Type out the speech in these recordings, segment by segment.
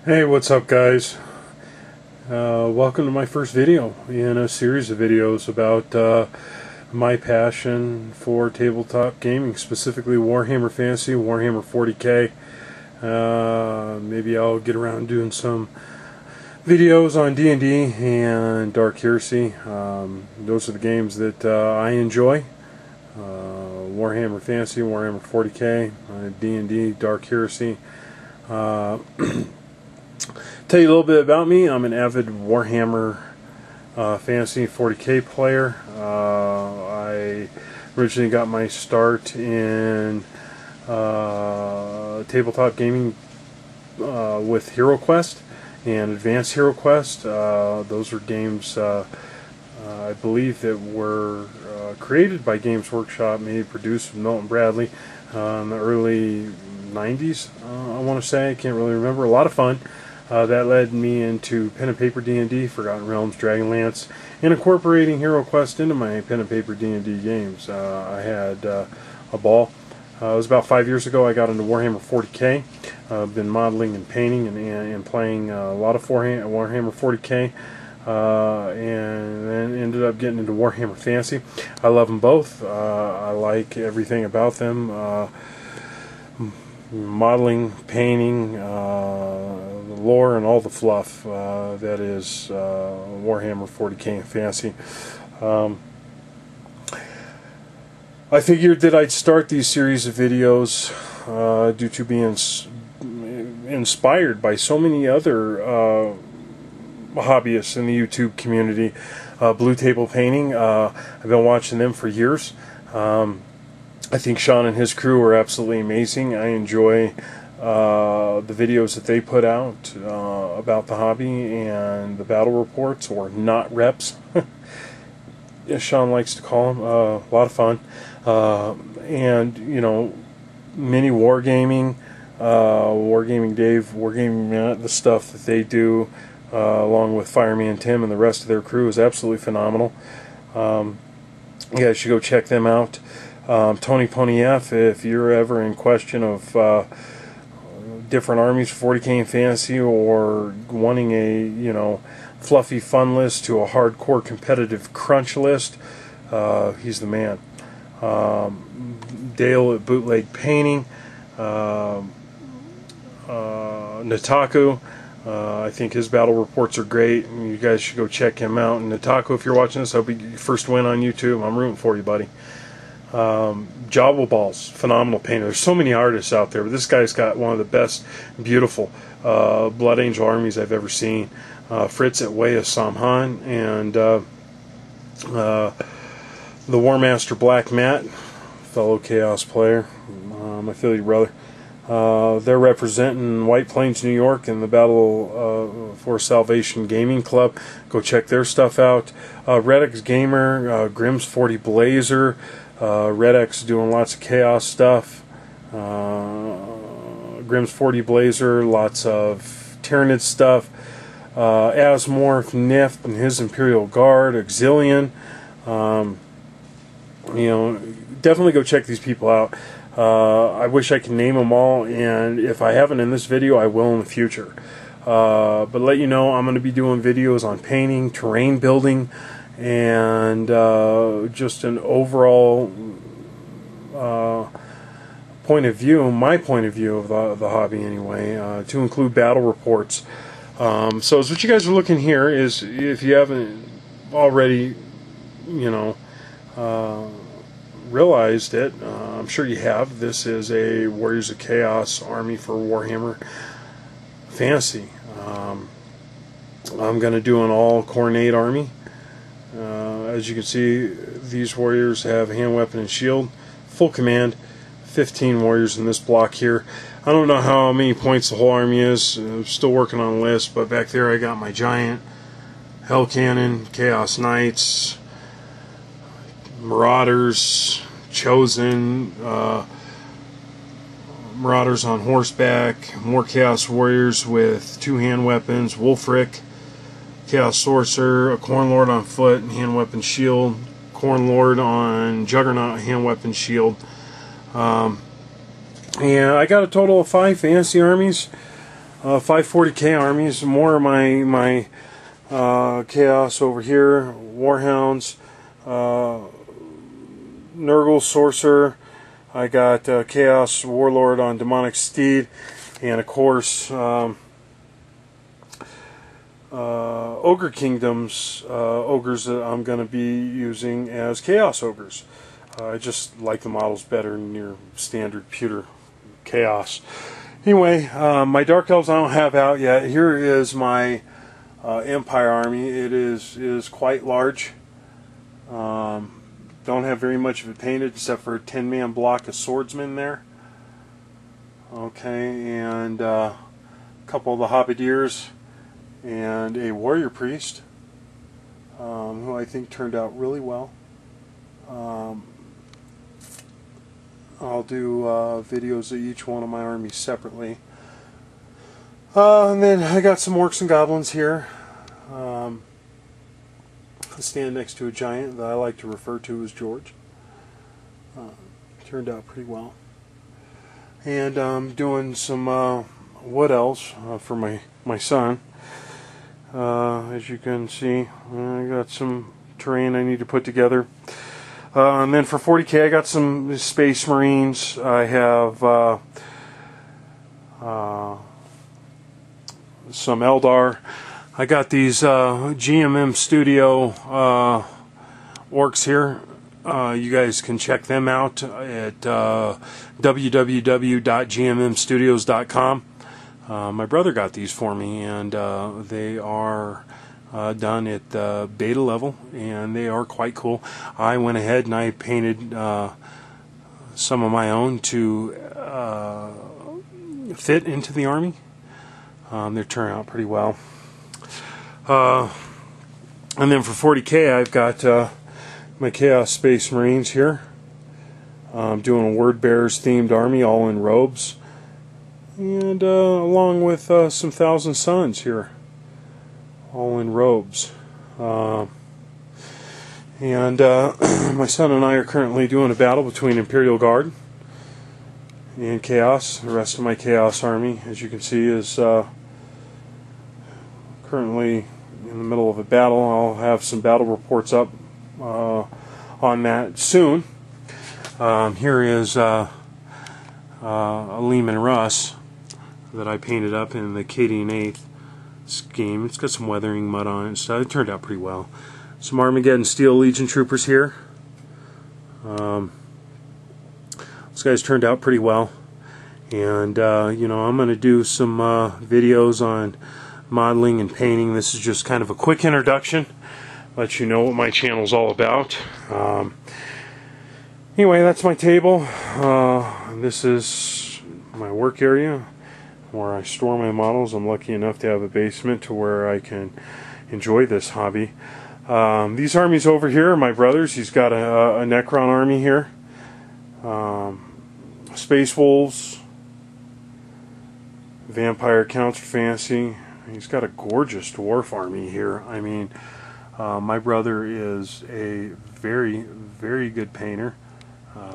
Hey, what's up, guys? Welcome to my first video in a series of videos about my passion for tabletop gaming, specifically Warhammer Fantasy, Warhammer 40k. Maybe I'll get around doing some videos on D&D and Dark Heresy. Those are the games that I enjoy. Warhammer Fantasy, Warhammer 40k, D&D, Dark Heresy. Tell you a little bit about me. I'm an avid Warhammer Fantasy 40k player. I originally got my start in tabletop gaming with Hero Quest and Advanced Hero Quest. Those are games I believe that were created by Games Workshop, maybe produced with Milton Bradley in the early 90s, I want to say. I can't really remember. A lot of fun. That led me into pen and paper D&D, Forgotten Realms, Dragonlance, and incorporating Hero Quest into my pen and paper D&D games. I had a ball. It was about 5 years ago I got into Warhammer 40k. I've been modeling and painting and playing a lot of Warhammer 40k, and then ended up getting into Warhammer Fantasy. I love them both. I like everything about them. Modeling, painting, the lore, and all the fluff that is Warhammer 40k and Fantasy. I figured that I'd start these series of videos due to being inspired by so many other hobbyists in the YouTube community. Blue Table Painting, I've been watching them for years. I think Sean and his crew are absolutely amazing. I enjoy the videos that they put out about the hobby and the battle reports, or not reps, as Sean likes to call them. A lot of fun. And, you know, mini wargaming, Wargaming Dave, Wargaming Matt, the stuff that they do along with Fireman Tim and the rest of their crew is absolutely phenomenal. You guys should go check them out. Tony Pony F, if you're ever in question of different armies for 40k and Fantasy, or wanting a, you know, fluffy fun list to a hardcore competitive crunch list, he's the man. Dale at Bootleg Painting, Nataku, I think his battle reports are great, and you guys should go check him out. And Nataku, if you're watching this, I hope you first win on YouTube. I'm rooting for you, buddy. Jawel Balls, phenomenal painter. There's so many artists out there, but this guy's got one of the best, beautiful Blood Angel armies I've ever seen. Fritz at Way of Samhan, and the Warmaster Black Matt, fellow Chaos player, my Philly brother. They're representing White Plains, New York, in the Battle for Salvation Gaming Club. Go check their stuff out. Red X Gamer, Grimm's 40 Blazer. Red X doing lots of chaos stuff. Grimm's 40 Blazer, lots of Tyrannid stuff. Asmorph, Nif and his Imperial Guard, Auxilian. You know, definitely go check these people out. I wish I could name them all, and if I haven't in this video, I will in the future. But let you know, I'm going to be doing videos on painting, terrain building, and just an overall point of view, my point of view of the hobby anyway, to include battle reports. So what you guys are looking here is, if you haven't already, you know, realized it, I'm sure you have, this is a Warriors of Chaos army for Warhammer Fantasy. I'm going to do an all Coronate army. As you can see, these warriors have hand, weapon, and shield. Full command. 15 warriors in this block here. I don't know how many points the whole army is. I'm still working on a list, but back there I got my giant, Hell Cannon, Chaos Knights, Marauders, Chosen, Marauders on horseback, more Chaos Warriors with 2 hand weapons, Wolfric, Chaos Sorcerer, a Corn Lord on foot, and hand weapon shield, Corn Lord on Juggernaut, hand weapon shield. And I got a total of 5 fantasy armies. 540k armies, more of my chaos over here, Warhounds, Nurgle Sorcerer. I got Chaos Warlord on Demonic Steed, and of course Ogre Kingdoms ogres that I'm going to be using as Chaos Ogres. I just like the models better than your standard pewter Chaos. Anyway, my Dark Elves I don't have out yet. Here is my Empire army. It is quite large. Don't have very much of it painted except for a 10-man block of swordsmen there. Okay, and a couple of the Halberdiers and a warrior priest, who I think turned out really well. I'll do videos of each one of my armies separately. And then I got some orcs and goblins here. I stand next to a giant that I like to refer to as George. Turned out pretty well. And I'm doing some wood elves for my son. As you can see, I got some terrain I need to put together. And then for 40k I got some Space Marines. I have some Eldar. I got these GMM Studio orcs here. You guys can check them out at www.gmmstudios.com. My brother got these for me, and they are done at the beta level, and they are quite cool. I went ahead and I painted some of my own to fit into the army. They turn out pretty well. And then for 40k I've got my Chaos Space Marines here. I'm doing a Word Bearers themed army, all in robes, and along with some Thousand Sons here, all in robes. And my son and I are currently doing a battle between Imperial Guard and Chaos. The rest of my Chaos army, as you can see, is currently in the middle of a battle. I'll have some battle reports up on that soon. Here is a Lehman Russ that I painted up in the Cadian 8th scheme. It's got some weathering mud on it and stuff. It turned out pretty well. Some Armageddon Steel Legion troopers here. Those guys turned out pretty well. And you know, I'm going to do some videos on modeling and painting. This is just kind of a quick introduction, let you know what my channel's all about. Anyway, that's my table. This is my work area where I store my models. I'm lucky enough to have a basement to where I can enjoy this hobby. These armies over here are my brother's. He's got a Necron army here. Space Wolves, Vampire Counter Fantasy. He's got a gorgeous dwarf army here. I mean, my brother is a very, very good painter.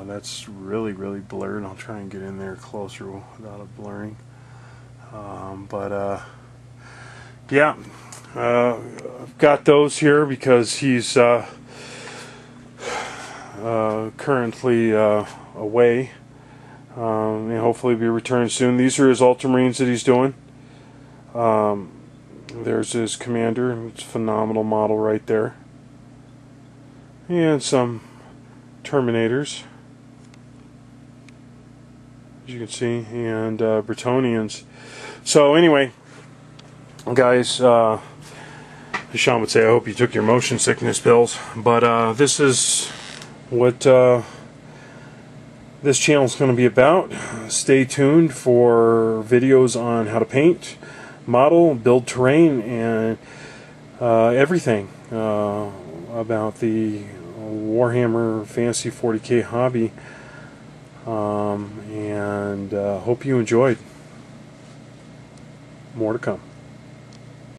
That's really, really blurred. I'll try and get in there closer without it blurring. Yeah, I've got those here because he's currently away, and hopefully be returned soon. These are his Ultramarines that he's doing. There's his commander. It's a phenomenal model right there. And some Terminators, as you can see, and Bretonnians. So anyway, guys, as Sean would say, I hope you took your motion sickness pills. But this is what this channel is going to be about. Stay tuned for videos on how to paint, model, build terrain, and everything about the Warhammer Fantasy 40k hobby. And hope you enjoyed. More to come.